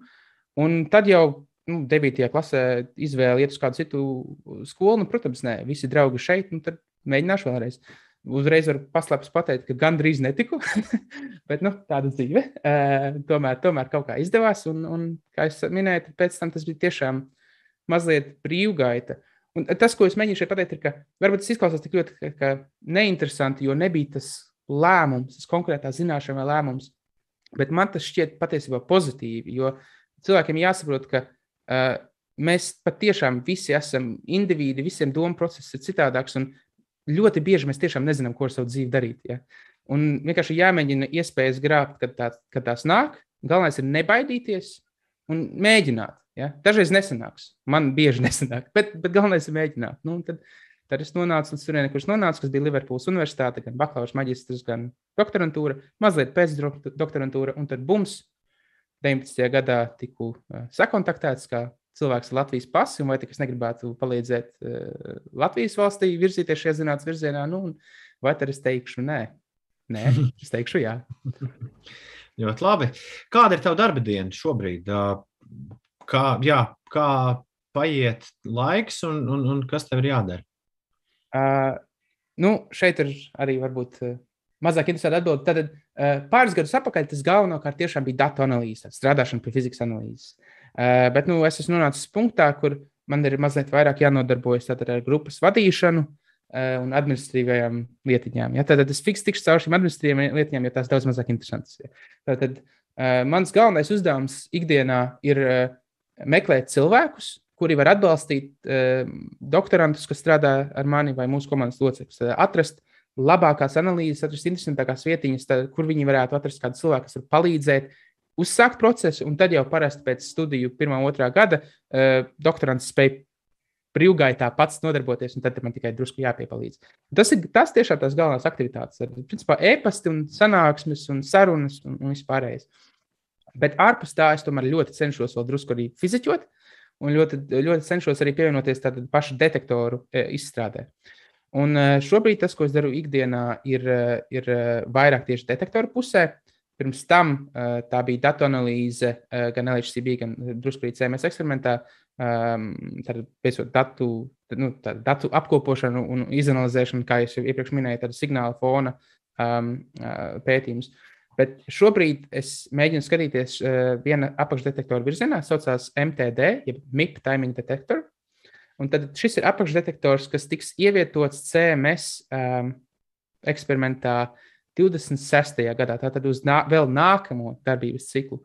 un tad jau 9. klasē izvēle iet uz kādu citu skolu, protams, visi draugi šeit, tad mēģināšu vēlreiz. uzreiz varu paslēpus pateikt, ka gandrīz netiku, bet tāda dzīve. Tomēr kaut kā izdevās, un kā es minēju, pēc tam tas bija tiešām mazliet brīvgaita. Un tas, ko es mēģinu šeit pateikt, ir, ka varbūt tas izklausās tik ļoti neinteresanti, jo nebija tas lēmums, tas konkrētā zināšana vai lēmums, bet man tas šķiet patiesībā pozitīvi, jo cilvēkiem jāsaprot, ka mēs patiešām visi esam indivīdi, visiem doma process ir citādāks, un ļoti bieži mēs tiešām nezinām, ko ar savu dzīvi darīt. Ja? Un vienkārši jāmēģina iespējas grābt, kad tās nāk. Galvenais ir nebaidīties un mēģināt. Ja? Dažreiz nesanāks. Man bieži nesanāk, bet galvenais ir mēģināt. Tad es nonācu līdz turienei, kur es nonācu, kas bija Liverpools universitāte, gan bakalaura maģistrs, gan doktorantūra, mazliet pēc doktorantūra, un tad bums, 19. gadā tiku sakontaktēts kā cilvēks ar Latvijas pasi, un vai tik es negribētu palīdzēt Latvijas valstī virzīties šajā zinātnes virzienā, vai tad es teikšu nē? Nē, es teikšu jā. Ļoti labi. Kāda ir tava darba diena šobrīd? Kā paiet laiks un kas tev ir jādara? Šeit ir arī varbūt mazāk interesanti atbildi. Tad pāris gadus atpakaļ tas galvenokārt tiešām bija datu analīze, strādāšana pie fizikas analīzes. Bet es esmu nonācis punktā, kur man ir mazliet vairāk jānodarbojas ar grupas vadīšanu un administratīvajām lietiņām. Ja? Tad es tikšu caur šīm administratīvajām lietiņām, jo tās daudz mazāk interesantas. Ja? Tad mans galvenais uzdevums ikdienā ir meklēt cilvēkus, kuri var atbalstīt doktorantus, kas strādā ar mani vai mūsu komandas locekļus, atrast labākās analīzes, atrast interesantākās vietiņas, kur viņi varētu atrast kādu cilvēku, kas var palīdzēt uzsākt procesu, un tad jau parasti pēc studiju 1. un 2. gada doktorants spēj brīvgaitā pats nodarboties, un tad man tikai drusku jāpiepalīdz. Tas tiešām tās galvenās aktivitātes. Principā e-pasti un sanāksmes un sarunas un vispārējais. Bet ārpus tā es tomēr ļoti cenšos vēl drusku arī fiziķot, un ļoti, ļoti cenšos arī pievienoties tātad pašu detektoru izstrādē. Un šobrīd tas, ko es daru ikdienā, ir vairāk tieši detektoru pusē. Pirms tam tā bija datu analīze gan LHCb, gan drusku arī CMS eksperimentā, pēc datu apkopošanu un izanalizēšanu, kā es jau iepriekš minēju, tāda signāla fona pētījums. Bet šobrīd es mēģinu skatīties viena apakšdetektora virzienā, saucās MTD, jeb MIP Timing Detector. Un tad šis ir apakšdetektors, kas tiks ievietots CMS eksperimentā 26. gadā, tātad uz vēl nākamo darbības ciklu.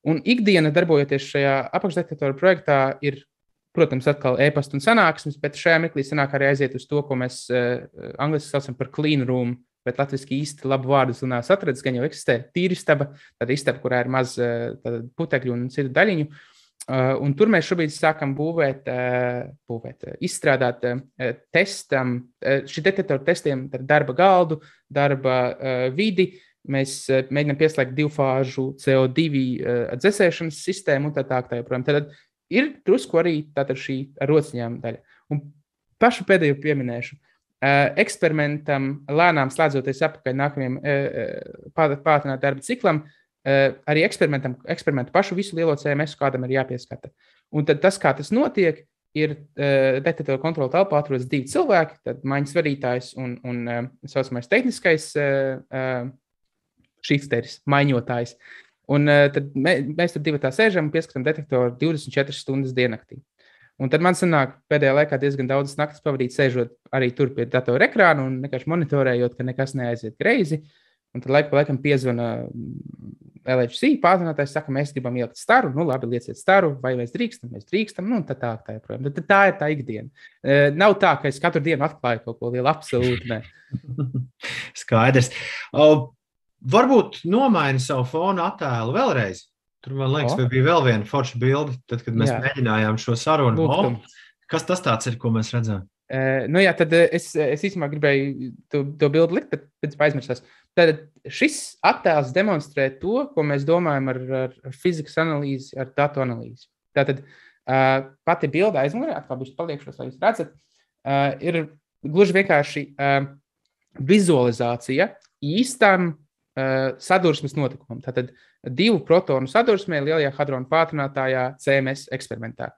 Un ikdiena darbojoties šajā apakšdetektora projektā ir, protams, atkal e-pasta un sanāksmes, bet šajā mirklī sanāk arī aiziet uz to, ko mēs angliski saucam par clean room, bet latviski īsti labu vārdu neesmu atradis, gan jau eksistē tīristaba, tāda istaba, kurā ir maz putekļu un citu daļiņu. Un tur mēs šobrīd sākam izstrādāt testam, šī detektoru testiem darba galdu, darba vidi. Mēs mēģinām pieslēgt 2-fāžu CO2 dzesēšanas sistēmu un tā joprojām. Tad ir drusku arī tātad šī ar rociņām daļa. Un pašu pēdējo pieminēšu. Eksperimentam lēnām slēdzoties apakaļ nākamajam pātrināt darba ciklam, arī eksperimentu pašu visu lielo CMS, kādam ir jāpieskata. Un tad tas, kā tas notiek, ir detektoru kontrola telpā atrodas 2 cilvēki, tad maiņas vadītājs un saucamais tehniskais šifteris, maiņotājs. Un tad mēs tur 2 sēžam un pieskatām detektoru 24 stundas diennaktī. Un tad man sanāk pēdējā laikā diezgan daudz naktis pavadīt sēžot arī tur pie datora ekrāna un vienkārši monitorējot, ka nekas neaiziet greizi. Un tad laiku pa laikam piezvana LHC pārzinātājs, saka, mēs gribam ielikt staru, labi, lieciet staru, vai mēs drīkstam, tā joprojām. Tā ir tā ikdiena. Nav tā, ka es katru dienu atklāju kaut ko lielu, absolūti ne. Skaidrs. Varbūt nomaini savu fonu attēlu vēlreiz. Tur, man liekas, bija vēl viena forša bilde, tad, kad mēs mēģinājām šo sarunu. Kas tas tāds ir, ko mēs redzam? Tad es īstenībā gribēju to bildi likt, bet aizmirsās. Tad šis attēls demonstrē to, ko mēs domājam ar fizikas analīzi, ar datu analīzi. Tātad pati bilde aizmugurē, atkal bišķi paliekšos, lai jūs redzat, ir gluži vienkārši vizualizācija īstam sadursmes notikumam. Tātad 2 protonu sadursmē lielajā hadronu pātrinātājā CMS eksperimentā.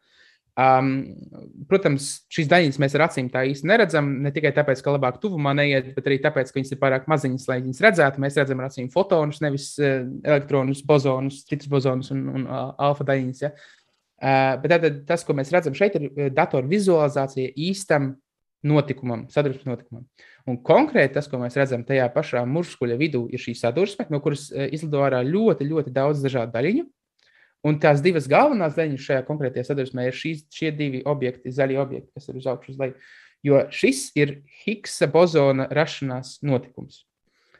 Protams, šīs daļiņas mēs ar acīm tā īsti neredzam, ne tikai tāpēc, ka labāk tuvumā neiet, bet arī tāpēc, ka viņas ir pārāk maziņas, lai viņas redzētu. Mēs redzam ar acīm fotonus, nevis elektronus, bozonus, citus bozonus un alfa daļiņas. Ja? Bet tātad tas, ko mēs redzam šeit, ir datoru vizualizācija īstam notikumam, sadursmes notikumam. Un konkrēti tas, ko mēs redzam tajā pašā murskuļa vidū, ir šī sadursme, no kuras izlido ārā ļoti, ļoti daudz dažādu daļiņu. Un tās divas galvenās daļiņas šajā konkrētajā sadursmē ir šie divi objekti, zaļie objekti, kas ir uz augšu uz leju. Jo šis ir Higgsa bozona rašanās notikums.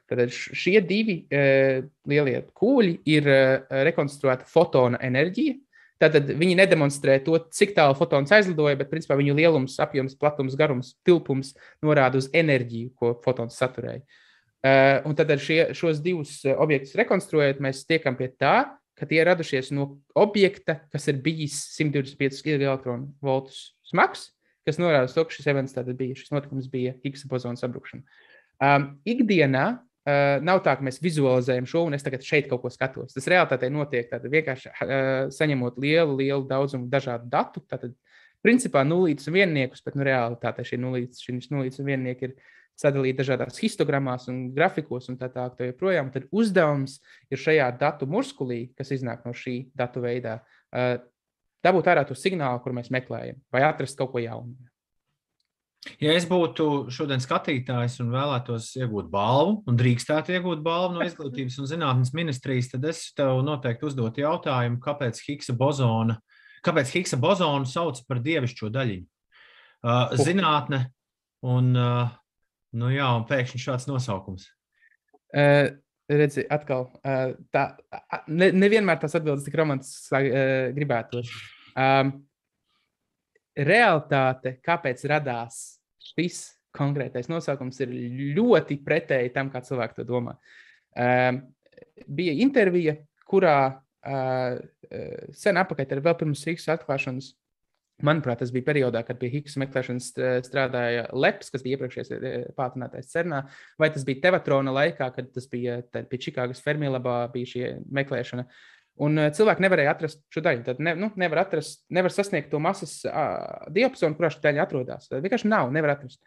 Tātad šie divi lielie kūļi ir rekonstruēta fotona enerģija. Tātad viņi nedemonstrē to, cik tālu fotons aizlidoja, bet principā viņu lielums, apjoms, platums, garums, tilpums norāda uz enerģiju, ko fotons saturēja. Un tad šos divus objektus rekonstruējot, mēs tiekam pie tā, ka tie ir radušies no objekta, kas ir bijis 125 kV smags, kas norāda uz to, ka šis events tātad bija, šis notikums bija Higgsa bozona sabrukšana. Ikdienā nav tā, ka mēs vizualizējam šo, un es tagad šeit kaut ko skatos. Tas realitātei notiek tātad vienkārši saņemot lielu daudzumu dažādu datu, tātad principā nulītes un vienniekus, bet realitātei šie nulītes un viennieki ir sadalīt dažādās histogramās un grafikos un tā joprojām. Tad uzdevums ir šajā datu murskulī, kas iznāk no šī datu veidā, dabūt ārā to signālu, kur mēs meklējam, vai atrast kaut ko jaunu. Ja es būtu šodien skatītājs un vēlētos iegūt balvu un drīkstētu iegūt balvu no Izglītības un zinātnes ministrijas, tad es tev noteikti uzdot jautājumu, kāpēc Higgsa bozonu sauc par dievišķo daļiņu. Zinātne un un pēkšņi šāds nosaukums. Redzi, atkal, nevienmēr tās atbildes tik romantisks gribētos. Realitāte, kāpēc radās šis konkrētais nosaukums, ir ļoti pretēji tam, kā cilvēki to domā. Bija intervija, kurā sen apakaļ, vēl pirms Higgsa atklāšanas, manuprāt, tas bija periodā, kad pie Higgsa meklēšanas strādāja Leps, kas bija iepriekšējais pātrinātais CERNā, vai tas bija Tevatrona laikā, kad tas bija pie Čikāgas Fermilabā bija šī meklēšana. Un cilvēki nevarēja atrast šo daļu. Tad nevar sasniegt to masas diapazonu, kurā šī daļa atrodas. Tad vienkārši nevar atrast.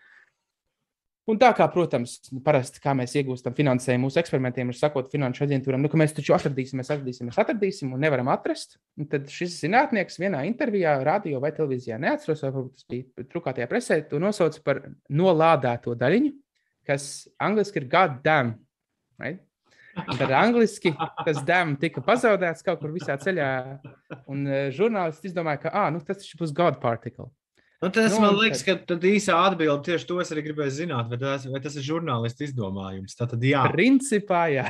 Un tā kā, protams, parasti, kā mēs iegūstam finansējumu mūsu eksperimentiem, ir sakot finanšu aģentūram, ka mēs taču atradīsim un nevaram atrast. Un tad šis zinātnieks vienā intervijā, radio vai televīzijā, neatceros, vai tas bija trukātajā presē, to nosauc par nolādēto daļiņu, kas angliski ir God damn. Right? Un tad angliski tas damn tika pazaudēts kaut kur visā ceļā, un žurnālisti izdomāja, ka tas būs God particle. Tas man liekas, ka tad īsā atbilde tieši to es arī gribēju zināt, vai tas ir žurnālisti izdomājums. Tātad jā. Principā jā.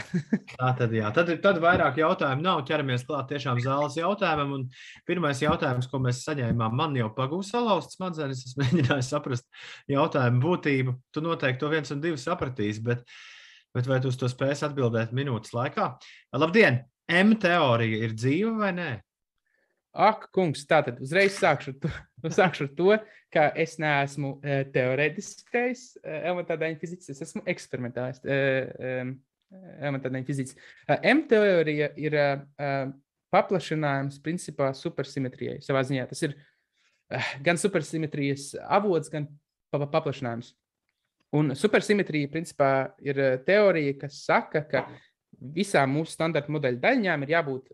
Tātad jā. Tad vairāk jautājumu nav, ķeramies klāt tiešām zāles jautājumam, un pirmais jautājums, ko mēs saņēmām, man jau pagūs salauzt smadzenes, es mēģināju saprast jautājumu būtību. Tu noteikti to 1 un 2 sapratīsi, bet vai tu uz to spēsi atbildēt minūtes laikā? Labdien! M-teorija ir dzīva vai nē? Ak, kungs, tātad uzreiz sākšu ar to, ka es neesmu teorētiskais elementārdaiņu fiziķis, es esmu eksperimentālis elementārdaiņu fiziķis. M-teorija ir paplašinājums principā supersimetrijai savā ziņā. Tas ir gan supersimetrijas avots, gan paplašinājums. Un supersimetrija principā ir teorija, kas saka, ka visām mūsu standarta modeļu daļiņām ir jābūt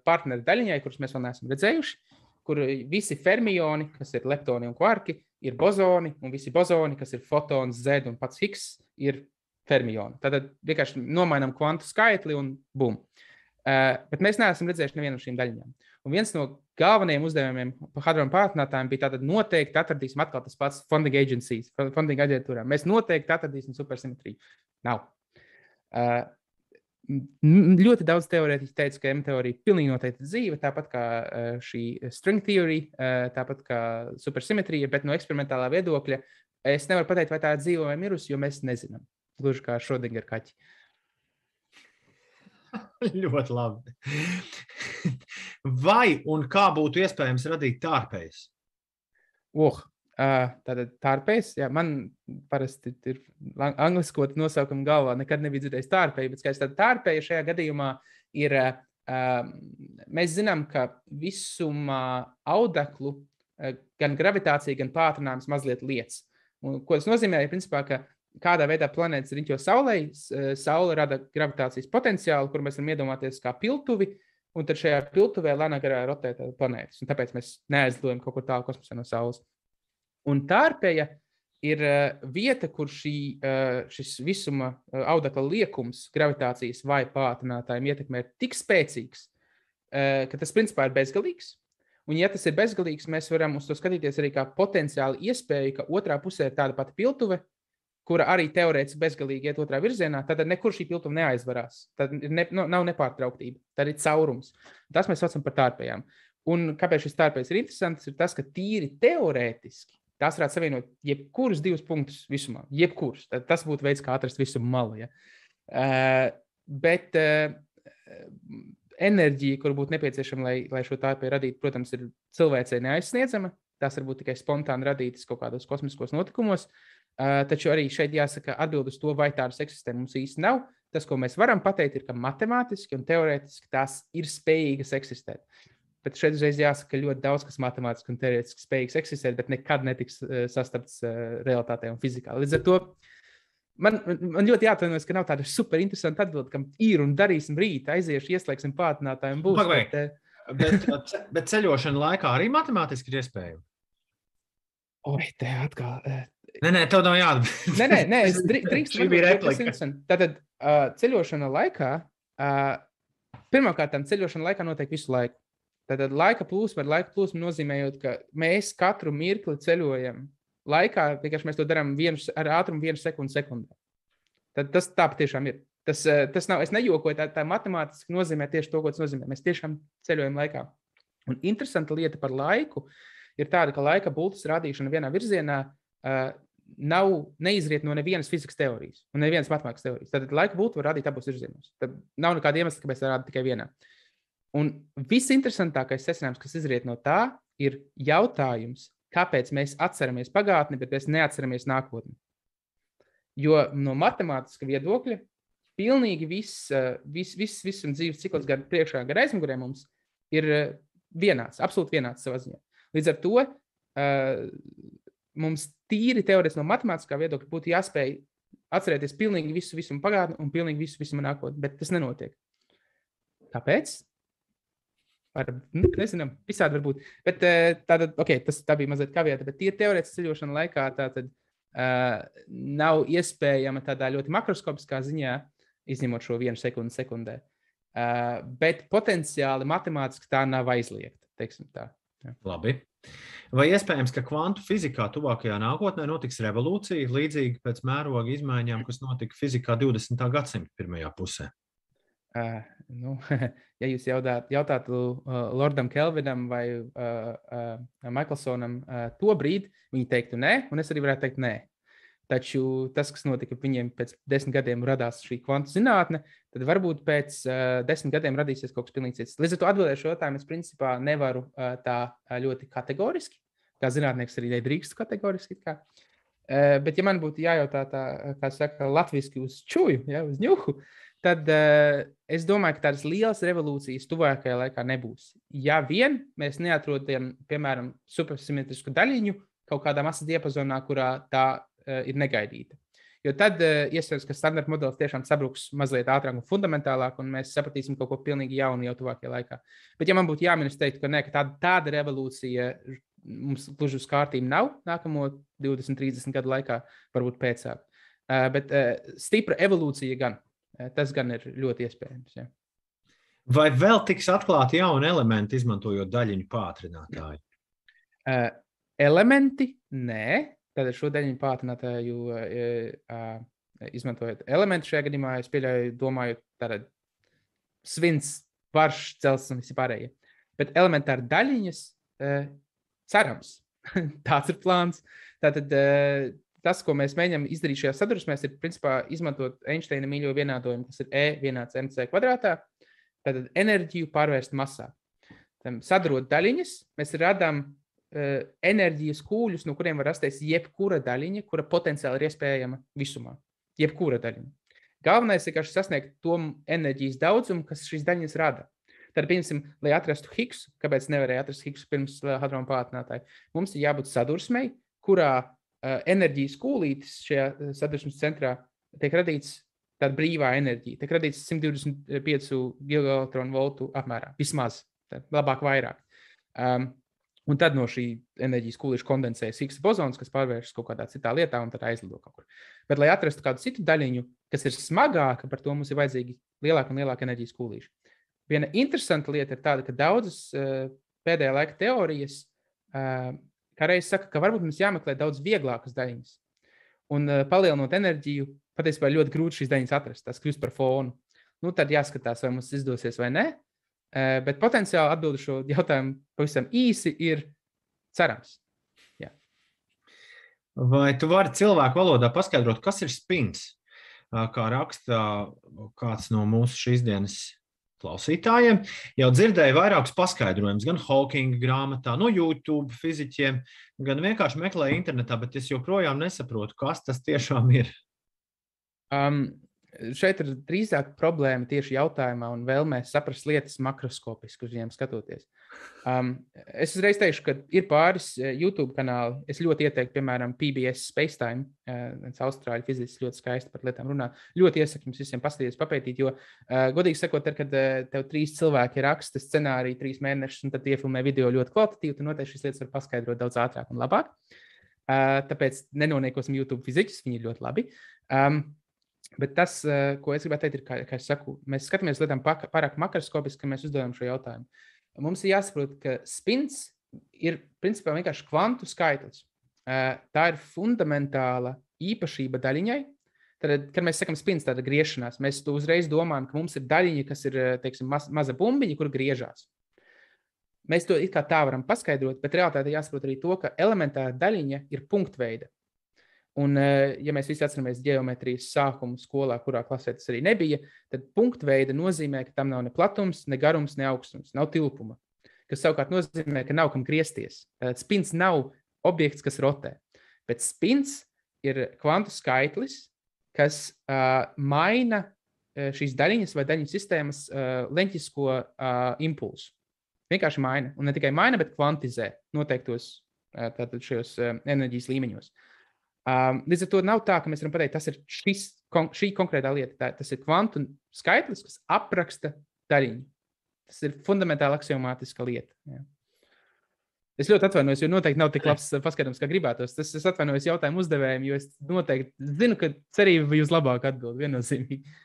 partneru daļiņai, kuras mēs vēl neesam redzējuši, kur visi fermioni, kas ir leptoni un kvarki, ir bozoni, un visi bozoni, kas ir fotons, Z un pats Higgs, ir fermioni. Tātad vienkārši nomainām kvantu skaitli un bum. Bet mēs neesam redzējuši nevienu no šīm daļiņām. Un viens no galvenajiem uzdevumiem hadronu pātrinātājiem bija tātad noteikti atradīsim atkal tas pats funding aģentūrām. Mēs noteikti atradīsim supersimetriju. Nav. Ļoti daudz teorētiķi teica, ka M-teorija pilnīgi noteikti dzīve, tāpat kā šī string theory, tāpat kā supersimetrija, bet no eksperimentālā viedokļa es nevaru pateikt, vai tā ir dzīve vai mirusi, jo mēs nezinām. Gluži kā Schrödinger kaķi. Ļoti labi. Vai un kā būtu iespējams radīt tārpējus? Tātad tārpējs, jā, man parasti ir angliskot nosaukumu galvā, nekad nebija dzirdējis tārpēju, bet skaidrs, tāda tārpēja šajā gadījumā ir, mēs zinām, ka visumā audeklu gan gravitācija, gan pātrinājums mazliet lietas. Un, ko tas nozīmē, ir principā, ka kādā veidā planētas riņķo Saulei, Saule rada gravitācijas potenciālu, kur mēs varam iedomāties kā piltuvi, un tad šajā piltuvē lēnā garā rotē planētas. Un tāpēc mēs neaizlidojam kaut kur tālu kosmosā no Saules. Un Tārpeja ir vieta, kur šis visuma audekla liekums gravitācijas vai pātrinātājiem ietekmē ir tik spēcīgs, ka tas principā ir bezgalīgs. Un ja tas ir bezgalīgs, mēs varam uz to skatīties arī kā potenciāli iespēju, ka otrā pusē ir tāda pati piltuve, kura arī teorētiski bezgalīgi iet otrā virzienā, tad nekur šī piltuve neaizvarās. Tad nav nepārtrauktība, tad ir caurums. Tas mēs saucam par tārpējām. Un kāpēc šis tārpējs ir interesants, ir tas, ka tīri teorētiski tās varētu savienot jebkurus 2 punktus visumā. Jebkurus. Tad tas būtu veids, kā atrast visu malu. Ja? Bet enerģija, kur būtu nepieciešama, lai šo tārpēju radītu, protams, ir cilvēcei neaizsniedzama. Tās var būt tikai spontāni radītas kaut kādos kosmiskos notikumos. Taču arī šeit jāsaka, atbild uz to, vai tādas eksistē mums īsti nav. Tas, ko mēs varam pateikt, ir, ka matemātiski un teorētiski tās ir spējīgas eksistēt. Bet šeit uzreiz jāsaka, ka ļoti daudz kas matemātiski un teorētiski spējīgs eksistēt, bet nekad netiks sastapts realitātē un fizikā. Līdz ar to man ļoti jāatvainojas, ka nav tāda super interesanta atbilde, kam ir un darīsim rīt, aiziešu, ieslēgsim pātrinātāju un būs. Bet ceļošana laikā arī matemātiski ir iespējama? Oi, te atkal... Nē, tev nav jāatbild. Nē, es drīkst. Šī bija replika. Tātad ceļošana laikā, pirmkārt, ceļošana laikā notiek visu laiku. Tātad laika plūsma nozīmējot, ka mēs katru mirkli ceļojam laikā, vienkārši mēs to darām ar ātrumu 1 sekundē. Tad tas tā patiešām ir. Tas nav, es nejokoju, tā matemātiski nozīmē tieši to, ko tas nozīmē. Mēs tiešām ceļojam laikā. Un interesanta lieta par laiku ir tāda, ka laika bultas rādīšana vienā virzienā neizriet no nevienas fizikas teorijas un nevienas matemātikas teorijas. Tad laika bultu var rādīt abos virzienos. Tad nav nekāda iemesla, kāpēc tā rāda tikai vienā. Un visinteresantākais secinājums, kas izriet no tā, ir jautājums, kāpēc mēs atceramies pagātni, bet mēs neatceramies nākotni. Jo no matemātiska viedokļa pilnīgi viss un dzīves cikls gan priekšā, gan aizmugurē mums ir vienāds, absolūti vienāds savā ziņā. Līdz ar to mums tīri teorētiski no matemātiskā viedokļa būtu jāspēj atcerēties pilnīgi visu pagātni un pilnīgi visu nākotni, bet tas nenotiek. Kāpēc? Nezinām, visādi var būt. Bet tā bija mazliet kavieta, bet tīri teorētiski ceļošana laikā tātad nav iespējama tādā ļoti makroskopiskā ziņā, izņemot šo 1 sekundē. Bet potenciāli matemātiski tā nav aizliegta, teiksim tā. Ja. Labi. Vai iespējams, ka kvantu fizikā tuvākajā nākotnē notiks revolūcija, līdzīgi pēc mēroga izmaiņām, kas notika fizikā 20. gadsimta pirmajā pusē? Ja jūs jautātu Lordam Kelvinam vai Michaelsonam to brīdi, viņi teiktu nē, un es arī varētu teikt nē. Taču tas, kas notika viņiem pēc 10 gadiem radās šī kvantu zinātne, tad varbūt pēc 10 gadiem radīsies kaut kas pilnīgi cits. Līdz ar to atbildēšu jautājumu, es principā nevaru tā ļoti kategoriski, kā zinātnieks arī nedrīkst kategoriski. Bet ja man būtu jājautā tā, kā saka, latviski uz čuju, ja, uz ņuhu, tad es domāju, ka tādas lielas revolūcijas tuvākajā laikā nebūs. Ja vien mēs neatrodam, piemēram, supersimetrisku daļiņu kaut kādā masas diapazonā, kurā tā ir negaidīta. Jo tad iespējams, ka standarta modelis tiešām sabruks mazliet ātrāk un fundamentālāk, un mēs sapratīsim kaut ko pilnīgi jaunu jau tuvākajā laikā. Bet ja man būtu jāmin, es teiktu, ka, ka tāda revolūcija mums gluži uz kārtīm nav nākamo 20-30 gadu laikā, varbūt pēcāk. Bet stipra evolūcija gan. Tas gan ir ļoti iespējams. Ja. Vai vēl tiks atklāti jauni elementi, izmantojot daļiņu pātrinātāju? Elementi? Nē. Tātad šo daļiņu pātrinātāju izmantojot elementi šajā gadījumā, es pieļauju, domājot tātad svins, varš, cels un visi pārējie. Bet elementāri daļiņas cerams. Tāds ir plāns. Tātad tas, ko mēs mēģinām izdarīt šajā sadursmēs, ir principā izmantot Einsteina mīļo vienādojumu, kas ir E vienāds mc kvadrātā, tātad enerģiju pārvērst masā. Sadarot daļiņas, mēs radām enerģijas kūļus, no kuriem var rasties jebkura daļiņa, kura potenciāli ir iespējama visumā. Jebkura daļiņa. Galvenais ir sasniegt to enerģijas daudzumu, kas šīs daļiņas rada. Tad, piemēram, lai atrastu Higgsu, kāpēc nevarēja atrast Higgsu pirms hadronu pātrinātāja, mums ir jābūt sadursmei, kurā enerģijas kūlītis šajā sadursmes centrā tiek radīts tāda brīvā enerģija. Tiek radīts 125 gigaelektronu voltu apmērā, vismaz, labāk vairāk. Un tad no šī enerģijas kūlīša kondensējas Higsa bozons, kas pārvēršas kaut kādā citā lietā un tad aizlido kaut kur. Bet, lai atrastu kādu citu daļiņu, kas ir smagāka, par to mums ir vajadzīgi lielāka un lielāka enerģijas kūlīša. Viena interesanta lieta ir tāda, ka daudzas pēdējā laika teorijas kā reiz saka, ka varbūt mums jāmeklē daudz vieglākas daļiņas. Un palielinot enerģiju, patiesībā ļoti grūti šīs daļiņas atrast. Tās kļūst par fonu. Nu, tad jāskatās, vai mums izdosies vai ne. Bet potenciāli atbildi šo jautājumu pavisam īsi ir cerams. Jā. Vai tu vari cilvēku valodā paskaidrot, kas ir spins? Kā raksta kāds no mūsu šīs dienas klausītājiem, jau dzirdēju vairākus paskaidrojumus, gan Hawkinga grāmatā, no YouTube fiziķiem, gan vienkārši meklēju internetā, bet es joprojām nesaprotu, kas tas tiešām ir. Šeit ir drīzāk problēma tieši jautājumā un vēlmē saprast lietas makroskopiski uz viņiem skatoties. Es uzreiz teikšu, ka ir pāris YouTube kanāli. Es ļoti ieteiktu, piemēram, PBS Spacetime, austrāļu fizikas ļoti skaisti par lietām runā. Ļoti iesaku jums visiem paskatīties, papētīt, jo, godīgi sakot, kad tev 3 cilvēki raksta scenāriju 3 mēnešus un tad iefilmē video ļoti kvalitatīvi, tad noteikti šīs lietas var paskaidrot daudz ātrāk un labāk. Tāpēc nenoniekosim YouTube fiziķus, viņi ir ļoti labi. Bet tas, ko es gribētu teikt, ir, kā es saku, mēs skatāmies lietām pārāk makroskopiski, ka mēs uzdevām šo jautājumu. Mums ir jāsaprot, ka spins ir principā vienkārši kvantu skaitlis. Tā ir fundamentāla īpašība daļiņai. Tad, kad mēs sakam spins, tāda griešanās, mēs to uzreiz domājam, ka mums ir daļiņa, kas ir, teiksim, maza bumbiņa, kur griežās. Mēs to it kā tā varam paskaidrot, bet realitātē jāsaprot arī to, ka elementāra daļiņa ir punktveida. Un, ja mēs visi atceramies ģeometrijas sākumu skolā, kurā klasē tas arī nebija, tad punktveida nozīmē, ka tam nav ne platums, ne garums, ne augstums, nav tilpuma. Kas savukārt nozīmē, ka nav kam griezties. Spins nav objekts, kas rotē. Bet spins ir kvantu skaitlis, kas maina šīs daļiņas vai daļiņu sistēmas leņķisko impulsu. Vienkārši maina. Un ne tikai maina, bet kvantizē noteiktos tātad šajos enerģijas līmeņos. Līdz ar to nav tā, ka mēs varam pateikt, tas ir šī konkrētā lieta. Tas ir kvantu skaitlis, kas apraksta daļiņu. Tas ir fundamentāli aksiomātiska lieta. Jā. Es ļoti atvainojos, jo noteikti nav tik labs paskaidrojums, kā gribētos. Es atvainojos jautājumu uzdevējiem, jo es noteikti zinu, ka cerība bija uz labāku atbildi viennozīmīgi.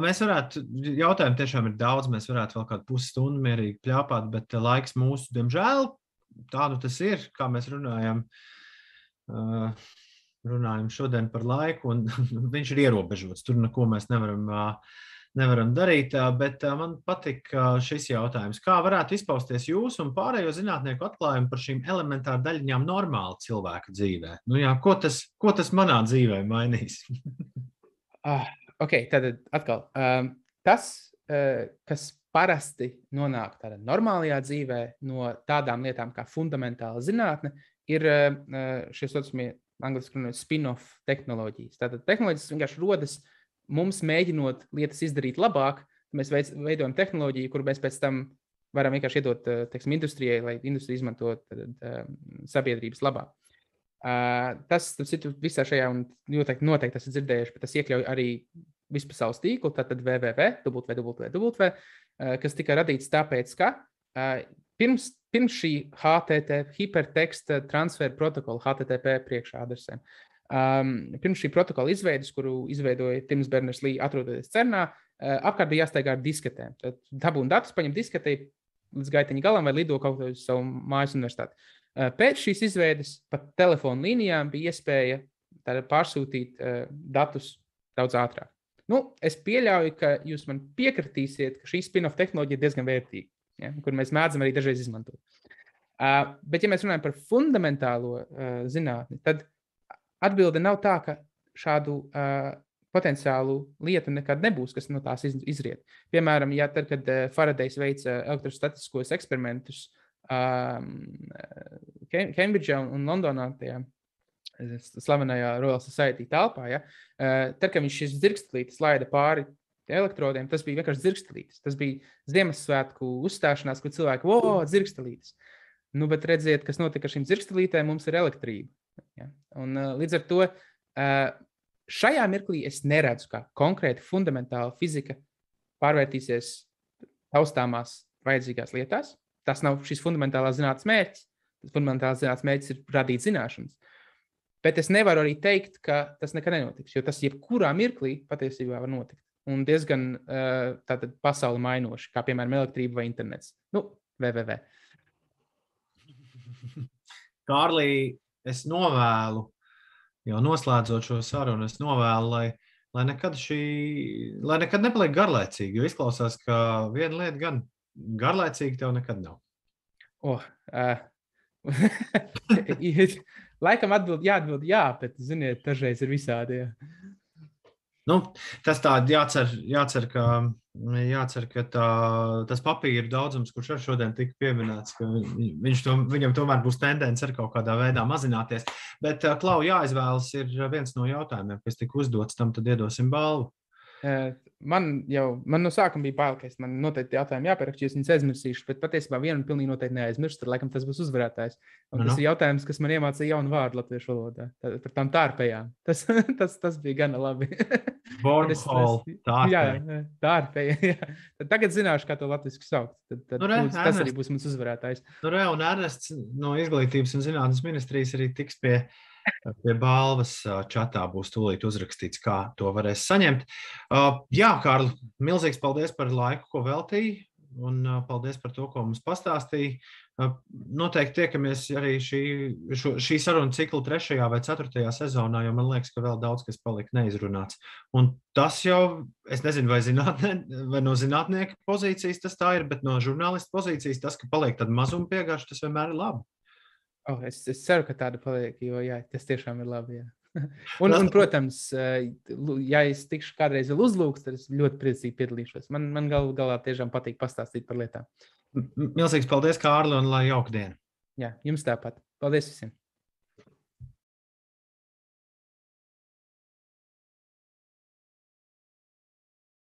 Mēs varētu, jautājumu tiešām ir daudz, mēs varētu vēl kādu pusstundu mierīgi pļāpāt, bet laiks mūsu, diemžēl, tā nu tas ir, kā mēs runājam šodien par laiku, un viņš ir ierobežots. Tur neko mēs nevaram darīt, bet man patika šis jautājums. Kā varētu izpausties jūsu un pārējo zinātnieku atklājumu par šīm elementāru daļiņām normāli cilvēka dzīvē? Nu jā, ko tas manā dzīvē mainīs? Ok, tad atkal. Tas, kas parasti nonāk tādā normālajā dzīvē no tādām lietām kā fundamentāla zinātne, ir šie saucamie angliski runājot spin-off tehnoloģijas. Tātad tehnoloģijas vienkārši rodas mums mēģinot lietas izdarīt labāk. Mēs veidojam tehnoloģiju, kuru mēs pēc tam varam vienkārši iedot, teiksim, industrijai, lai industrija izmantot sabiedrības labā. Tas ir visā šajā, un noteikti tas ir dzirdējuši, bet tas iekļauj arī vispasaules tīklu, tātad www, kas tika radīts tāpēc, ka pirms šī HTTP, hiperteksta transfer protokola, HTTP priekšādresēm, pirms šī protokola izveidas, kuru izveidoja Tims Berners-Lee atrodoties CERNā, apkārt bija jāstaigā ar disketēm. Tad dabūna datus, paņem disketei līdz gaiteņa galam vai lido kaut uz savu mājas universitāti. Pēc šīs izveidas pat telefonu līnijām bija iespēja pārsūtīt datus daudz ātrāk. Nu, es pieļauju, ka jūs man piekritīsiet, ka šī spin-off tehnoloģija ir diezgan vērtīga, ja, kur mēs mēdzam arī dažreiz izmantot. Bet, ja mēs runājam par fundamentālo zinātni, tad atbilde nav tā, ka šādu potenciālu lietu nekad nebūs, kas no tās izriet. Piemēram, tad, kad Faradejs veica elektrostatiskos eksperimentus Kembridžā un Londonā, tajā slavenajā Royal Society telpā, ja, tad, kad viņš šis dzirkstelītis laida pāri elektrodiem, tas bija vienkārši dzirkstelītes. Tas bija Ziemassvētku uzstāšanās, kur cilvēki, o, dzirkstelītes. Nu, bet redziet, kas notika ar šīm dzirkstelītēm, mums ir elektrība. Ja? Un līdz ar to šajā mirklī es neredzu, kā konkrēti fundamentāla fizika pārvērtīsies taustāmās vajadzīgās lietās. Tas nav šīs fundamentālās zinātnes mērķis. Tas fundamentālās zinātnes mērķis ir radīt zināšanas. Bet es nevaru arī teikt, ka tas nekad nenotiks, jo tas jebkurā mirklī patiesībā var notikt. Un diezgan tātad pasauli mainoši, kā piemēram elektrība vai internets. Nu, www. Kārlī, es novēlu, jau noslēdzot šo sarunu, es novēlu, lai nekad nepaliek garlaicīgi, jo izklausās, ka viena lieta gan garlaicīgi tev nekad nav. Laikam jāatbild jā, bet, ziniet, dažreiz ir visādi. Jā. Nu, tas tā jācer, ka tas papīra daudzums, kurš ar šodien tika pieminēts, ka viņam tomēr būs tendence ar kaut kādā veidā mazināties. Bet, Klau, jāizvēlas ir viens no jautājumiem, kas tika uzdots, tam tad iedosim balvu. Man no sākuma bija bail, ka es man noteikti jautājumu jāpierakstu, es viņus aizmirsīšu, bet patiesībā vienu pilnīgi noteikti neaizmirstu, tad laikam tas būs uzvarētājs. Un tas ir jautājums, kas man iemācīja jaunu vārdu latviešu valodā, par tām tārpējām. Tas bija gana labi. Bornhol, tārpēja. Jā, tārpēja, jā. Tad tagad zināšu, kā to latviski saukt. Tas arī būs mans uzvarētājs. Un Ernests no Izglītības un zinātnes ministrijas arī tiks pie balvas čatā būs tūlīt uzrakstīts, kā to varēs saņemt. Jā, Kārli, milzīgs paldies par laiku, ko veltīji, un paldies par to, ko mums pastāstīji. Noteikti tiekamies arī šī saruna cikla 3. vai 4. sezonā, jo man liekas, ka vēl daudz kas palika neizrunāts. Un tas jau, es nezinu, vai no zinātnieka pozīcijas tas tā ir, bet no žurnālista pozīcijas tas, ka paliek tad mazuma piegājuši, tas vienmēr ir labi. Es ceru, ka tāda paliek, jo jā, tas tiešām ir labi. Jā. Un, protams, ja es tikšu kādreiz vēl uzlūgts, tad es ļoti priecīgi piedalīšos. Man galā tiešām patīk pastāstīt par lietām. Milzīgs paldies, Kārli, un lai jauka diena. Jā, jums tāpat. Paldies visiem!